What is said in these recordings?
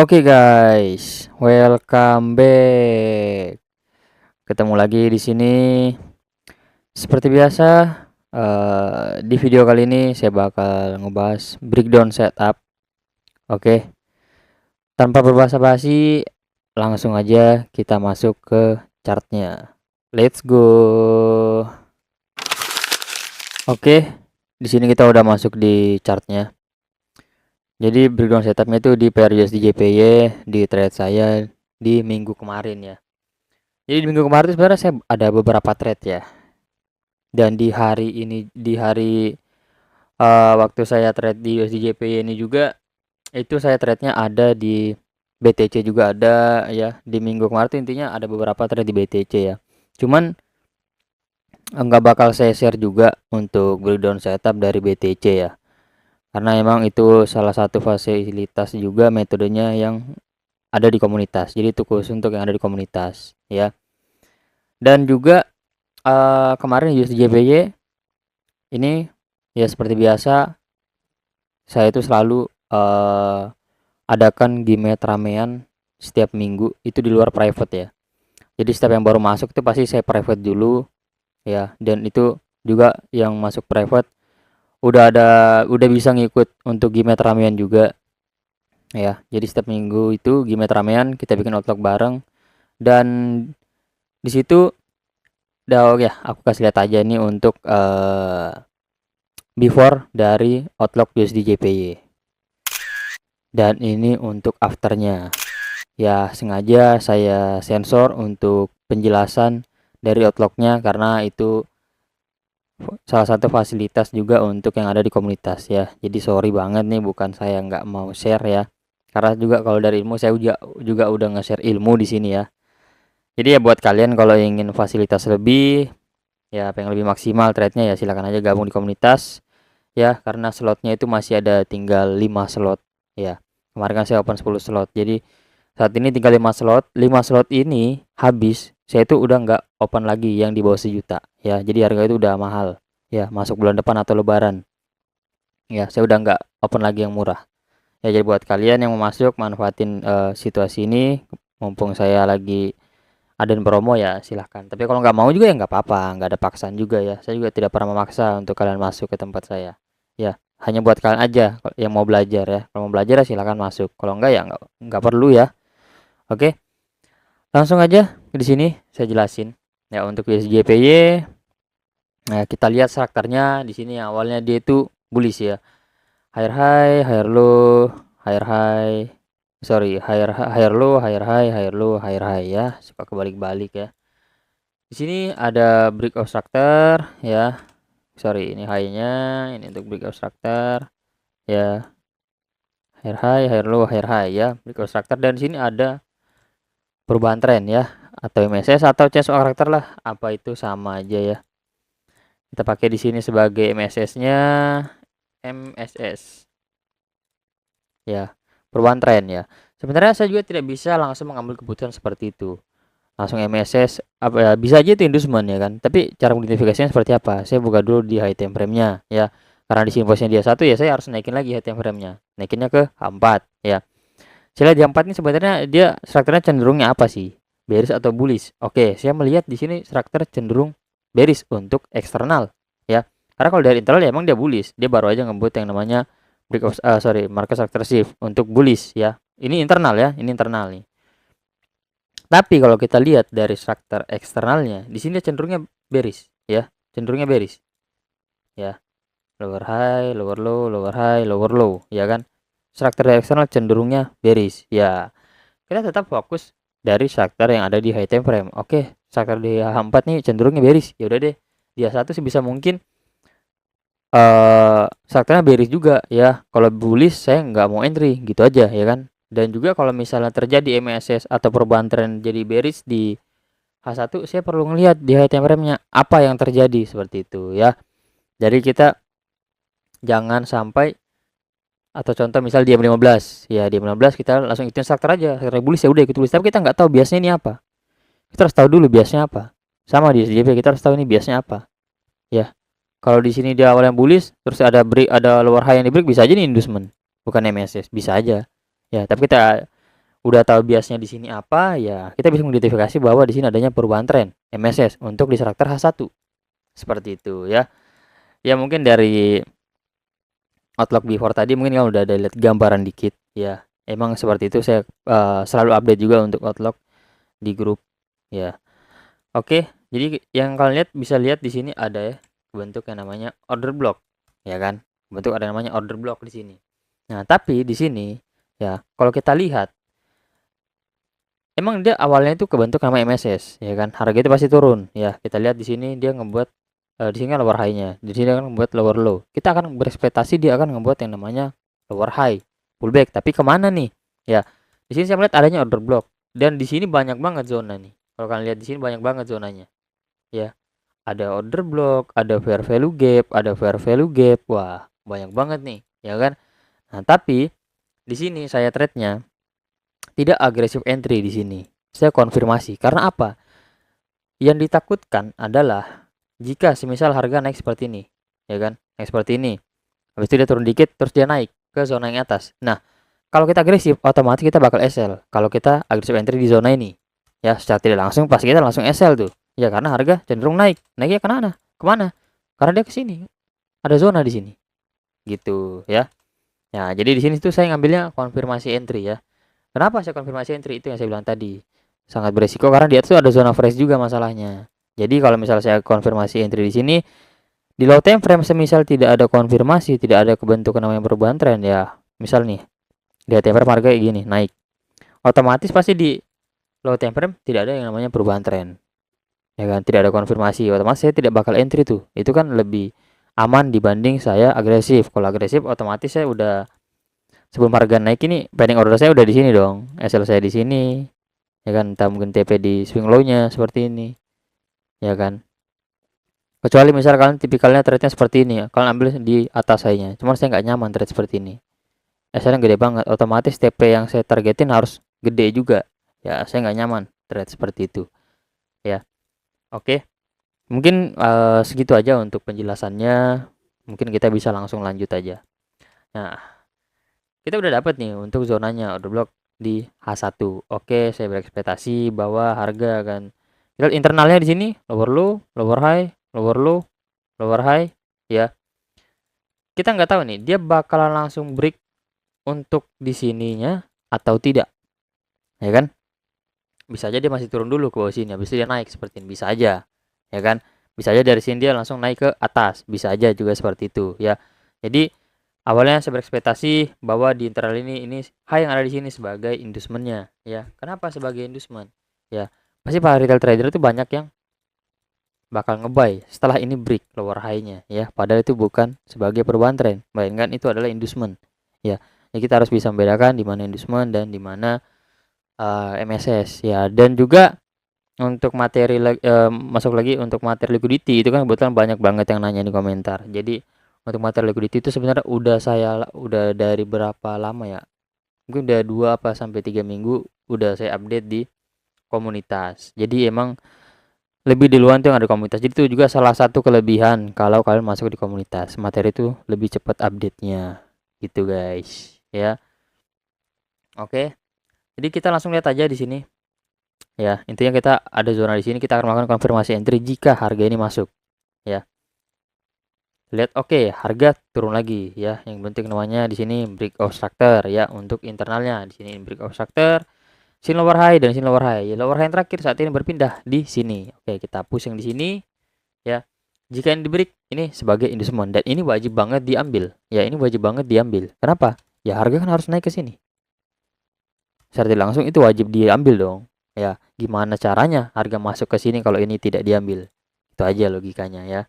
Oke guys, welcome back. Ketemu lagi di sini. Seperti biasa, di video kali ini saya bakal ngebahas breakdown setup. Oke, tanpa berbasa-basi, langsung aja kita masuk ke chartnya. Let's go. Oke, di sini kita udah masuk di chartnya. Jadi breakdown setupnya itu di pair USD JPY di trade saya di minggu kemarin ya. Jadi di minggu kemarin sebenarnya saya ada beberapa trade ya. Dan di hari ini waktu saya trade di USD JPY ini juga itu saya trade-nya ada di BTC juga ada ya. Di minggu kemarin tuh intinya ada beberapa trade di BTC ya. Cuman nggak bakal saya share juga untuk breakdown setup dari BTC ya. Karena emang itu salah satu fasilitas juga metodenya yang ada di komunitas. Jadi itu khusus untuk yang ada di komunitas ya. Dan juga kemarin USD JPY ini ya seperti biasa saya itu selalu adakan gimet ramean setiap minggu itu di luar private ya. Jadi setiap yang baru masuk itu pasti saya private dulu ya, dan itu juga yang masuk private udah bisa ngikut untuk gimet ramean juga ya. Jadi setiap minggu itu gimet ramean kita bikin outlook bareng, dan di situ ya aku kasih lihat aja nih untuk before dari outlook USD JPY, dan ini untuk afternya ya. Sengaja saya sensor untuk penjelasan dari outlooknya karena itu salah satu fasilitas juga untuk yang ada di komunitas ya. Jadi sorry banget nih, bukan saya nggak mau share ya, karena juga kalau dari ilmu saya juga udah nge-share ilmu di sini ya. Jadi ya buat kalian kalau ingin fasilitas lebih ya, pengen lebih maksimal trade-nya ya, silakan aja gabung di komunitas ya, karena slotnya itu masih ada tinggal 5 slot ya. Kemarin kan saya open 10 slot, jadi saat ini tinggal 5 slot. 5 slot ini habis, saya itu udah nggak open lagi yang di bawah 1 juta ya. Jadi harga itu udah mahal ya, masuk bulan depan atau lebaran ya. Saya udah nggak open lagi yang murah ya. Jadi buat kalian yang mau masuk, manfaatin situasi ini mumpung saya lagi ada promo ya, silahkan. Tapi kalau nggak mau juga ya nggak apa-apa, nggak ada paksaan juga ya. Saya juga tidak pernah memaksa untuk kalian masuk ke tempat saya ya. Hanya buat kalian aja yang mau belajar ya. Kalau mau belajar ya silahkan masuk, kalau enggak ya nggak perlu ya. Oke, langsung aja di sini saya jelasin ya untuk USJPY. Nah, kita lihat strukturnya di sini. Awalnya dia itu bullish ya. Higher high, higher low, higher high. Sorry, higher low, higher high, higher low, higher high ya. Suka kebalik-balik ya. Di sini ada break of structure ya. Sorry, ini high-nya, ini untuk break of structure ya. Higher high, higher low, higher high ya. Break of structure, dan di sini ada perubahan tren ya, atau MSS atau change of character lah, apa itu sama aja ya. Kita pakai di sini sebagai MSS-nya MSS ya, perubahan tren ya. Sebenarnya saya juga tidak bisa langsung mengambil keputusan seperti itu langsung MSS, apa ya, bisa aja itu inducement ya kan. Tapi cara mengidentifikasinya seperti apa, saya buka dulu di high time frame-nya ya. Karena di sini posisinya dia 1 ya, saya harus naikin lagi high time frame-nya, naikinnya ke H4 ya. Saya lihat di H4 ini sebenarnya dia strukturnya cenderungnya apa sih, bearish atau bullish. Oke, saya melihat di sini struktur cenderung bearish untuk eksternal ya. Karena kalau dari internal ya emang dia bullish, dia baru aja ngebut yang namanya market structure shift untuk bullish ya. Ini internal ya, ini internal nih. Tapi kalau kita lihat dari struktur eksternalnya, di sini cenderungnya bearish ya, cenderungnya bearish ya. Lower high, lower low, lower high, lower low ya kan. Struktur eksternal cenderungnya bearish ya. Kita tetap fokus dari struktur yang ada di high time frame. Oke, struktur di H4 nih cenderungnya bearish. Ya udah deh, dia satu sih bisa mungkin strukturnya bearish juga ya. Kalau bullish saya nggak mau entry gitu aja ya kan. Dan juga kalau misalnya terjadi MSS atau perubahan tren jadi bearish di H1, saya perlu ngelihat di high time frame-nya apa yang terjadi seperti itu ya. Jadi kita jangan sampai, atau contoh misal dia 15 ya, dia 15 kita langsung ikutin struktur aja, struktur bullish ya udah ikut bullish, tapi kita nggak tahu biasanya ini apa. Kita harus tahu dulu biasanya apa. Sama di SJP kita harus tahu ini biasanya apa ya. Kalau di sini dia awalnya bullish terus ada lower high yang di break, bisa aja nih inducement bukan MSS, bisa aja ya. Tapi kita udah tahu biasnya di sini apa, ya kita bisa mengidentifikasi bahwa di sini adanya perubahan tren MSS untuk di karakter H1. Seperti itu ya. Ya mungkin dari Outlook before tadi mungkin kamu udah ada lihat gambaran dikit ya. Emang seperti itu saya selalu update juga untuk Outlook di grup ya. Oke, jadi yang kalian lihat bisa lihat di sini ada ya bentuk yang namanya order block ya kan. Bentuk ada namanya order block di sini. Nah, tapi di sini ya kalau kita lihat emang dia awalnya itu kebentuk nama MSS ya kan. Harga itu pasti turun ya. Kita lihat di sini dia ngebuat di sini kan lower high-nya, di sini kan ngebuat lower low. Kita akan berekspektasi dia akan ngebuat yang namanya lower high, pullback. Tapi kemana nih? Ya, di sini saya melihat adanya order block dan di sini banyak banget zona nih. Kalau kalian lihat di sini banyak banget zonanya. Ya, ada order block, ada fair value gap, ada fair value gap. Wah, banyak banget nih, ya kan? Nah, tapi di sini saya trade-nya tidak agresif entry di sini. Saya konfirmasi. Karena apa? Yang ditakutkan adalah jika semisal harga naik seperti ini, ya kan? Naik seperti ini. Habis itu dia turun dikit terus dia naik ke zona yang atas. Nah, kalau kita agresif otomatis kita bakal SL. Kalau kita agresif entry di zona ini. Ya, secara tidak langsung pasti kita langsung SL tuh. Ya karena harga cenderung naik. Naiknya kemana? Kemana? Karena dia ke sini. Ada zona di sini. Gitu ya. Nah, jadi di sini tuh saya ngambilnya konfirmasi entry ya. Kenapa saya konfirmasi entry? Itu yang saya bilang tadi. Sangat beresiko karena di atas tuh ada zona fresh juga masalahnya. Jadi kalau misalnya saya konfirmasi entry di sini, di low time frame semisal tidak ada konfirmasi, tidak ada kebentukan namanya perubahan tren ya. Misal nih, di high time frame harga kayak gini, naik. Otomatis pasti di low time frame tidak ada yang namanya perubahan tren. Ya kan, tidak ada konfirmasi. Otomatis saya tidak bakal entry tuh. Itu kan lebih aman dibanding saya agresif. Kalau agresif otomatis saya udah sebelum harga naik ini pending order saya udah di sini dong. SL saya di sini. Ya kan, entah mungkin TP di swing low-nya seperti ini. Ya kan. Kecuali misal kalian tipikalnya trade-nya seperti ini ya. Kalian ambil di atas sayanya. Cuman saya nggak nyaman trade seperti ini. SL-nya gede banget. Otomatis TP yang saya targetin harus gede juga. Ya, saya nggak nyaman trade seperti itu. Ya. Oke. Mungkin segitu aja untuk penjelasannya. Mungkin kita bisa langsung lanjut aja. Nah, kita udah dapat nih untuk zonanya order block di H1. Oke, saya berekspektasi bahwa harga akan lihat internalnya di sini lower low, lower high, lower low, lower high ya. Kita nggak tahu nih dia bakalan langsung break untuk di sininya atau tidak. Ya kan? Bisa aja dia masih turun dulu ke bawah sini, habis itu dia naik seperti ini, bisa aja. Ya kan? Bisa aja dari sini dia langsung naik ke atas, bisa aja juga seperti itu ya. Jadi awalnya saya berekspektasi bahwa di internal ini high yang ada di sini sebagai inducementnya ya. Kenapa sebagai inducement? Ya, pasti para retail trader itu banyak yang bakal ngebuy setelah ini break lower high-nya ya. Padahal itu bukan sebagai perubahan tren. Bayangkan itu adalah inducement ya. Jadi kita harus bisa membedakan di mana inducement dan di mana MSS ya. Dan juga untuk materi masuk lagi untuk materi liquidity itu kan kebetulan banyak banget yang nanya di komentar. Jadi untuk materi liquidity itu sebenarnya udah dari berapa lama ya? Mungkin udah 2 apa sampai 3 minggu udah saya update di komunitas. Jadi emang lebih duluan tuh yang ada komunitas. Jadi itu juga salah satu kelebihan kalau kalian masuk di komunitas. Materi itu lebih cepat update-nya. Gitu guys, ya. Oke. Jadi kita langsung lihat aja di sini. Ya, intinya kita ada zona di sini, kita akan melakukan konfirmasi entry jika harga ini masuk. Ya. Lihat oke, harga turun lagi ya. Yang penting namanya di sini break of structure ya untuk internalnya. Di sini break of structure, sini lower high dan sini lower high. Ya, lower high yang terakhir saat ini berpindah di sini. Oke, kita push yang di sini ya. Jika ini di break ini sebagai inducement dan ini wajib banget diambil. Ya, ini wajib banget diambil. Kenapa? Ya harga kan harus naik ke sini. Secara tidak langsung itu wajib diambil dong. Ya, gimana caranya harga masuk ke sini kalau ini tidak diambil? Itu aja logikanya ya.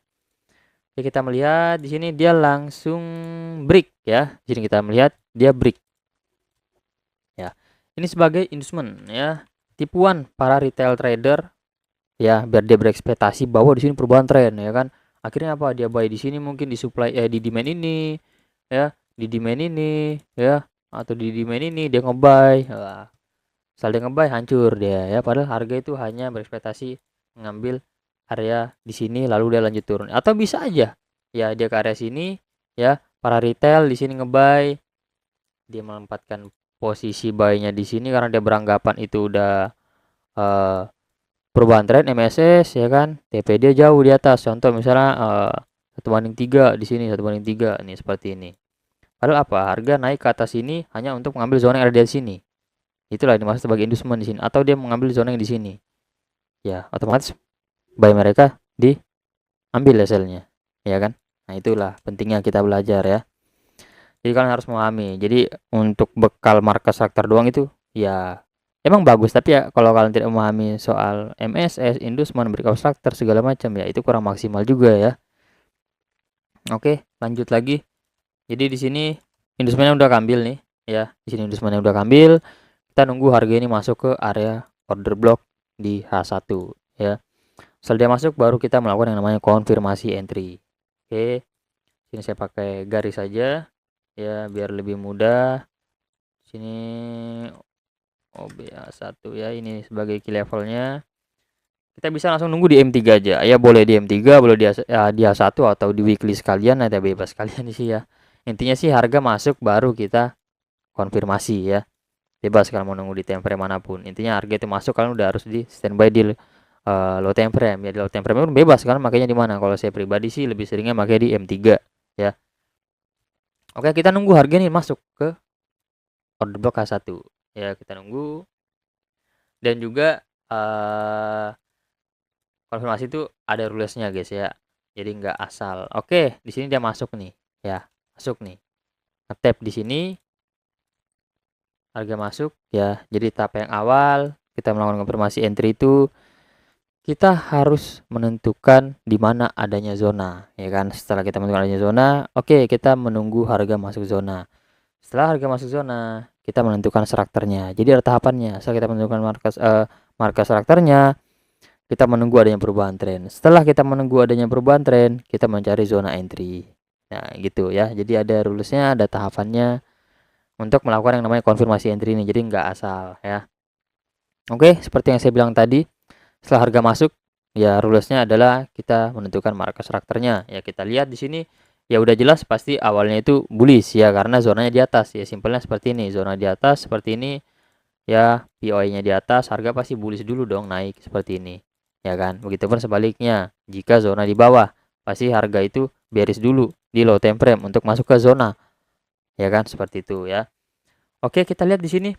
Oke, kita melihat di sini dia langsung break ya. Di sini kita melihat dia break. Ya. Ini sebagai inducement ya. Tipuan para retail trader ya, biar dia berekspektasi bahwa di sini perubahan tren ya kan. Akhirnya apa? Dia buy di sini mungkin di supply di demand ini ya, di demand ini ya, atau di demand ini dia nge-buy. Wah, setelah dia nge-buy hancur dia ya. Padahal harga itu hanya berekspektasi mengambil area di sini lalu dia lanjut turun. Atau bisa aja ya dia ke area sini ya, para retail di sini nge-buy, dia menempatkan posisi buy-nya di sini karena dia beranggapan itu udah perubahan tren MSS ya kan, TP dia jauh di atas. Contoh misalnya 1/3 di sini, 1/3 nih seperti ini. Padahal apa? Harga naik ke atas ini hanya untuk mengambil zona yang ada di sini. Itulah dimaksud sebagai inducement di sini, atau dia mengambil zona yang di sini. Ya, otomatis buy mereka diambil hasilnya. Ya kan? Nah, itulah pentingnya kita belajar ya. Jadi kalian harus memahami. Jadi untuk bekal market structure doang itu ya emang bagus, tapi ya kalau kalian tidak memahami soal MSS, inducement, breakout structure segala macam ya itu kurang maksimal juga ya. Oke, lanjut lagi. Jadi di sini inducementnya udah kambil nih ya. Di sini inducementnya udah kambil. Kita nunggu harga ini masuk ke area order block di H1 ya. Setelah dia masuk baru kita melakukan yang namanya konfirmasi entry. Oke. Sini saya pakai garis saja ya biar lebih mudah. Sini OBA1 ya, ini sebagai key levelnya. Kita bisa langsung nunggu di M3 aja. Ya boleh di M3, boleh di H1 atau di weekly sekalian, ada bebas kalian sih ya. Intinya sih harga masuk baru kita konfirmasi ya. Bebas kalau mau nunggu di time frame manapun. Intinya harga itu masuk kalian udah harus di standby di low time frame ya. Di low time frame pun bebas kan makanya di mana. Kalau saya pribadi sih lebih seringnya pakai di M3 ya. Oke, kita nunggu harga nih masuk ke order block H1 ya, kita nunggu. Dan juga konfirmasi itu ada rulesnya guys ya. Jadi nggak asal. Oke, di sini dia masuk nih ya. Masuk nih. Nge-tap di sini harga masuk ya. Jadi tahap yang awal kita melakukan konfirmasi entry itu kita harus menentukan di mana adanya zona ya kan. Setelah kita menentukan adanya zona, oke, kita menunggu harga masuk zona. Setelah harga masuk zona, kita menentukan strukturnya. Jadi ada tahapannya. Setelah kita menentukan market strukturnya, kita menunggu adanya perubahan tren. Setelah kita menunggu adanya perubahan tren, kita mencari zona entry. Nah, gitu ya. Jadi ada rulesnya, ada tahapannya untuk melakukan yang namanya konfirmasi entry ini. Jadi nggak asal ya. Oke, seperti yang saya bilang tadi, setelah harga masuk, ya rulesnya adalah kita menentukan market strukturnya. Ya kita lihat di sini, ya udah jelas pasti awalnya itu bullish ya karena zonanya di atas. Ya simpelnya seperti ini, zona di atas seperti ini. Ya POI-nya di atas, harga pasti bullish dulu dong naik seperti ini. Ya kan? Begitupun sebaliknya, jika zona di bawah, pasti harga itu bearish dulu di low time frame untuk masuk ke zona. Ya kan? Seperti itu ya. Oke, kita lihat di sini.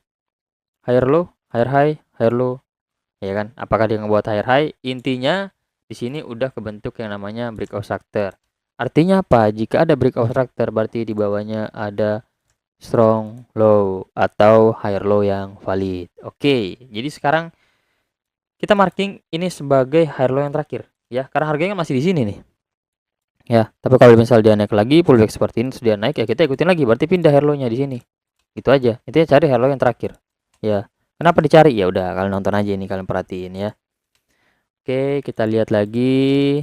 Higher low, higher high, higher low. Ya kan? Apakah dia ngebuat higher high? Intinya di sini udah kebentuk yang namanya breakout structure. Artinya apa? Jika ada breakout structure berarti di bawahnya ada strong low atau higher low yang valid. Oke, jadi sekarang kita marking ini sebagai higher low yang terakhir ya, karena harganya masih di sini nih. Ya, tapi kalau misal dia naik lagi, pullback seperti ini sudah naik ya kita ikutin lagi, berarti pindah higher low-nya di sini. Gitu aja. Intinya cari higher low yang terakhir. Ya. Kenapa dicari? Ya udah, kalian nonton aja ini, kalian perhatiin ya. Oke, kita lihat lagi.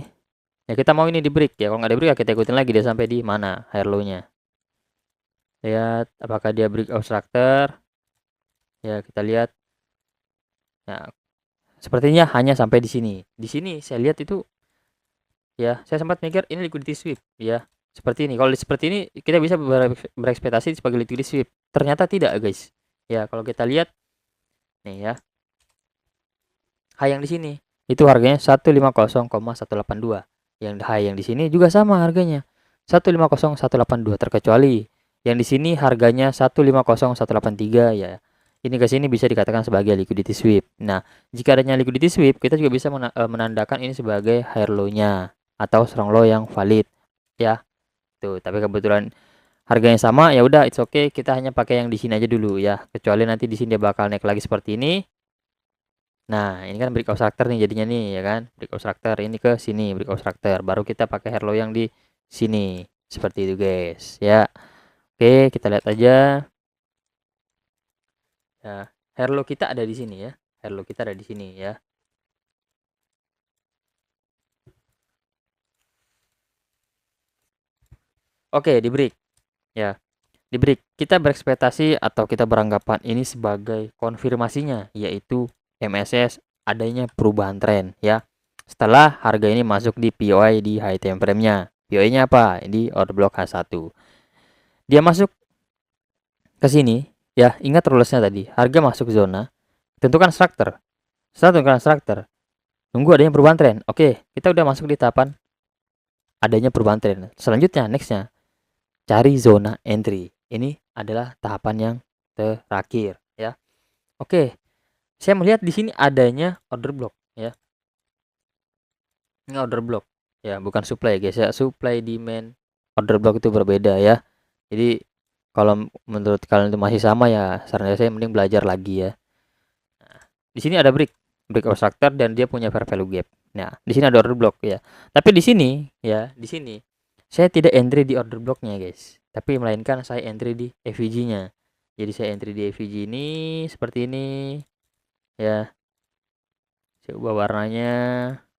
Ya kita mau ini di break ya. Kalau nggak di break ya kita ikutin lagi dia sampai di mana higher low-nya. Lihat apakah dia breakout structure. Ya, kita lihat. Nah, sepertinya hanya sampai di sini. Di sini saya lihat itu ya, saya sempat mikir ini liquidity sweep ya. Seperti ini. Kalau seperti ini kita bisa berekspektasi sebagai liquidity sweep. Ternyata tidak, guys. Ya, kalau kita lihat nih ya. High yang di sini itu harganya 150,182. Yang high yang di sini juga sama harganya. 150,182 terkecuali yang di sini harganya 150,183 ya. Ini ke sini bisa dikatakan sebagai liquidity sweep. Nah, jika adanya liquidity sweep, kita juga bisa menandakan ini sebagai higher low-nya atau strong low yang valid ya. Tuh, tapi kebetulan harganya sama ya udah it's okay, kita hanya pakai yang di sini aja dulu ya. Kecuali nanti di sini dia bakal naik lagi seperti ini. Nah, ini kan breakout structure nih jadinya nih ya kan. Breakout structure ini ke sini breakout structure. Baru kita pakai higher low yang di sini. Seperti itu guys ya. Oke, kita lihat aja. Ya, higher low kita ada di sini ya. Higher low kita ada di sini ya. Oke, di break. Ya. Di break kita berekspektasi atau kita beranggapan ini sebagai konfirmasinya yaitu MSS adanya perubahan tren ya. Setelah harga ini masuk di POI di high time frame-nya. POI-nya apa? Di order block H1. Dia masuk ke sini Ya, ingat rulesnya tadi. Harga masuk zona, tentukan struktur. Setelah tentukan struktur, tunggu adanya perubahan tren. Oke, kita udah masuk di tahapan adanya perubahan tren. Selanjutnya, nextnya, cari zona entry. Ini adalah tahapan yang terakhir, ya. Oke, saya melihat di sini adanya order block, ya. Ini order block, ya, bukan supply, guys, ya. Supply demand order block itu berbeda, ya. Jadi kalau menurut kalian itu masih sama, ya saran saya mending belajar lagi, ya. Nah, di sini ada break obstructor dan dia punya fair value gap. Nah, di sini ada order block, ya. Tapi di sini, ya, di sini saya tidak entry di order blocknya, guys. Tapi melainkan saya entry di EVG-nya. Jadi saya entry di EVG ini seperti ini, ya. Saya ubah warnanya.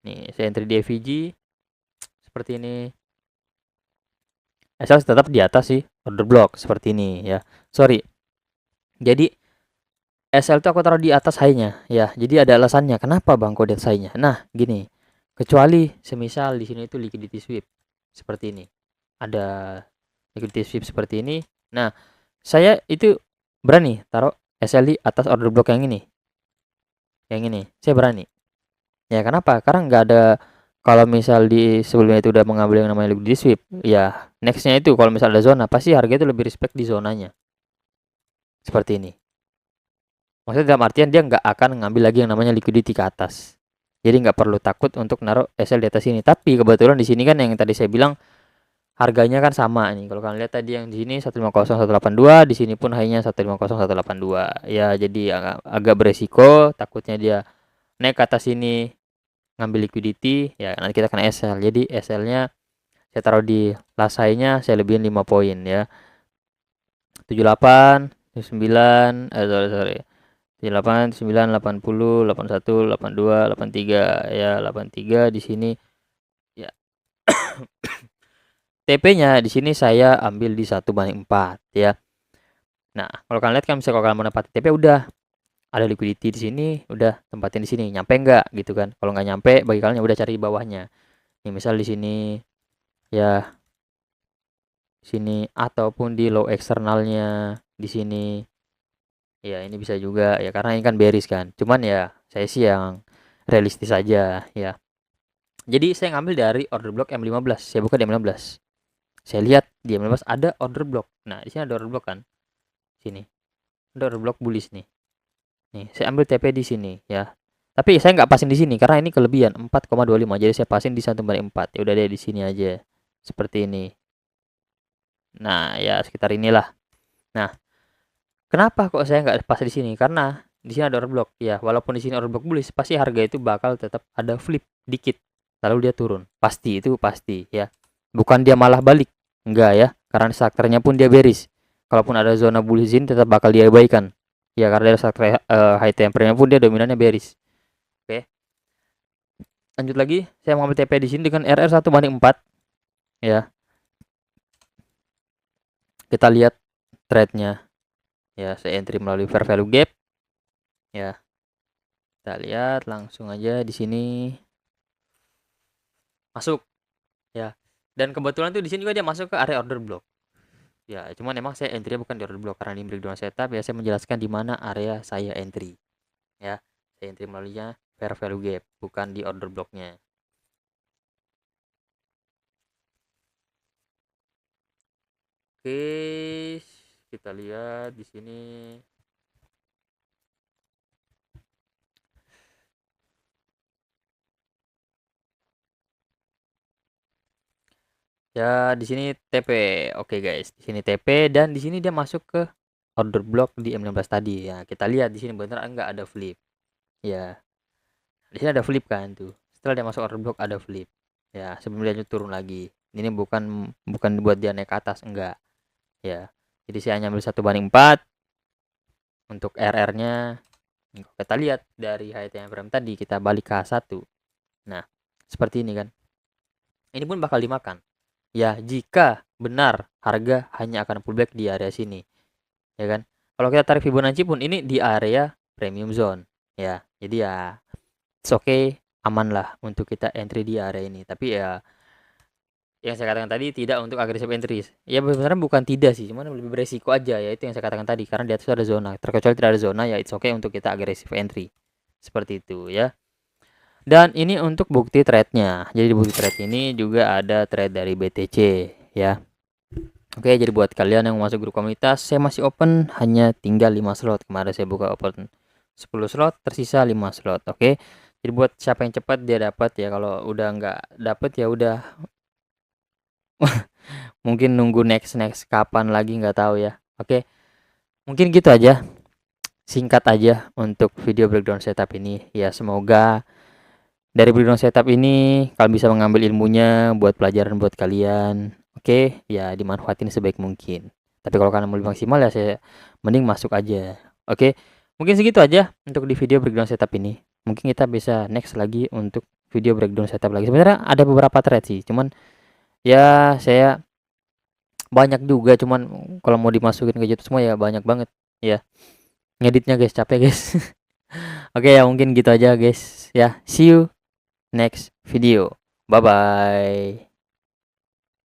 Nih, saya entry di EVG seperti ini. Asal tetap di atas sih order block seperti ini, ya. Sorry. Jadi SL itu aku taruh di atas high-nya, ya. Jadi ada alasannya. Kenapa Bang kok di atas high-nya? Nah, gini. Kecuali semisal di sini itu liquidity sweep seperti ini. Ada liquidity sweep seperti ini. Nah, saya itu berani taruh SL di atas order block yang ini. Yang ini, saya berani. Ya, kenapa? Karena nggak ada, kalau misal di sebelumnya itu udah mengambil yang namanya liquidity sweep, ya nextnya itu kalau misal ada zona, pasti harga itu lebih respect di zonanya. Seperti ini. Maksudnya dalam artian dia nggak akan ngambil lagi yang namanya liquidity ke atas. Jadi nggak perlu takut untuk naruh SL di atas ini. Tapi kebetulan di sini kan yang tadi saya bilang harganya kan sama nih. Kalau kalian lihat tadi yang di sini 150 182, di sini pun high-nya 150 182. Ya, jadi agak beresiko, takutnya dia naik ke atas ini ngambil liquidity, ya nanti kita kena SL. Jadi SL-nya saya taruh di last high-nya, saya lebihin 5 poin, ya. 78, 9, sorry. 78, 9, 80, 81, 82, 83, ya 83 di sini, ya. TP-nya di sini saya ambil di 1/4, ya. Nah, kalau kalian lihat kan, misalnya kalau kalian mau nempatin TP, udah ada liquidity di sini, udah tempatin di sini, nyampe enggak gitu kan. Kalau nggak nyampe, bagi kalian yang udah cari di bawahnya. Nih misal di sini, ya sini, ataupun di low eksternalnya di sini, ya ini bisa juga, ya karena ini kan bearish kan. Cuman ya saya sih yang realistis aja, ya. Jadi saya ngambil dari order block M15, saya buka di M15, saya lihat di M15 ada order block. Nah, di sini ada order block kan, sini ada order block bullish nih. Saya ambil TP di sini, ya. Tapi saya nggak pasin di sini karena ini kelebihan 4,25, jadi saya pasin di 1/4. Ya udah deh, di sini aja seperti ini. Nah, ya sekitar inilah. Nah, kenapa kok saya nggak pas di sini? Karena di sini ada order block, ya. Walaupun di sini order block bullish, pasti harga itu bakal tetap ada flip dikit, lalu dia turun. Pasti, itu pasti, ya. Bukan dia malah balik, enggak, ya. Karena strukturnya pun dia bearish. Kalaupun ada zona bullish ini tetap bakal diabaikan. Ya, karena dari struktur high time frame pun dia dominannya bearish. Oke. Lanjut lagi, saya mengambil TP di sini dengan RR 1/4, ya. Kita lihat trade-nya. Ya, saya entry melalui fair value gap, ya. Kita lihat langsung aja di sini masuk, ya. Dan kebetulan tuh di sini juga dia masuk ke area order block. Ya, cuman emang saya entry bukan di order block karena di breakdown setup, ya saya menjelaskan di mana area saya entry. Ya, saya entry melalui fair value gap, bukan di order blocknya. Oke, kita lihat di sini. Ya, di sini TP. Oke, guys. Di sini TP dan di sini dia masuk ke order block di M16 tadi. Ya, kita lihat di sini benar enggak ada flip. Ya. Di sini ada flip kan tuh. Setelah dia masuk order block ada flip. Ya, sebelum dia turun lagi. Ini bukan bukan buat dia naik ke atas, enggak. Ya. Jadi saya hanya ambil 1/4 untuk RR-nya. Kita lihat dari high time frame tadi, kita balik ke H1. Nah, seperti ini kan. Ini pun bakal dimakan. Ya, jika benar harga hanya akan pullback di area sini, ya kan. Kalau kita tarik Fibonacci pun ini di area premium zone, ya. Jadi ya it's okay, aman lah untuk kita entry di area ini. Tapi ya yang saya katakan tadi tidak untuk aggressive entries. Ya sebenarnya bukan tidak sih, cuman lebih beresiko aja ya, itu yang saya katakan tadi, karena di atas ada zona. Terkecuali tidak ada zona ya it's okay untuk kita aggressive entry. Seperti itu ya. Dan ini untuk bukti trade-nya. Jadi di bukti trade ini juga ada trade dari BTC ya. Oke, jadi buat kalian yang masuk grup komunitas, saya masih open hanya tinggal 5 slot. Kemarin saya buka open 10 slot, tersisa 5 slot. Oke. Jadi buat siapa yang cepat dia dapat ya. Kalau udah nggak dapat ya udah mungkin nunggu next kapan lagi nggak tahu ya. Oke, mungkin gitu aja, singkat aja untuk video breakdown setup ini ya. Semoga dari breakdown setup ini kalian bisa mengambil ilmunya buat pelajaran buat kalian. Oke ya, dimanfaatin sebaik mungkin. Tapi kalau kalian mau lebih maksimal ya saya mending masuk aja. Oke, mungkin segitu aja untuk di video breakdown setup ini. Mungkin kita bisa next lagi untuk video breakdown setup lagi. Sebenarnya ada beberapa thread sih, cuman ya saya banyak juga, cuman kalau mau dimasukin ke YouTube semua ya banyak banget ya ngeditnya guys, capek guys. Oke ya, mungkin gitu aja guys ya, see you next video, bye bye.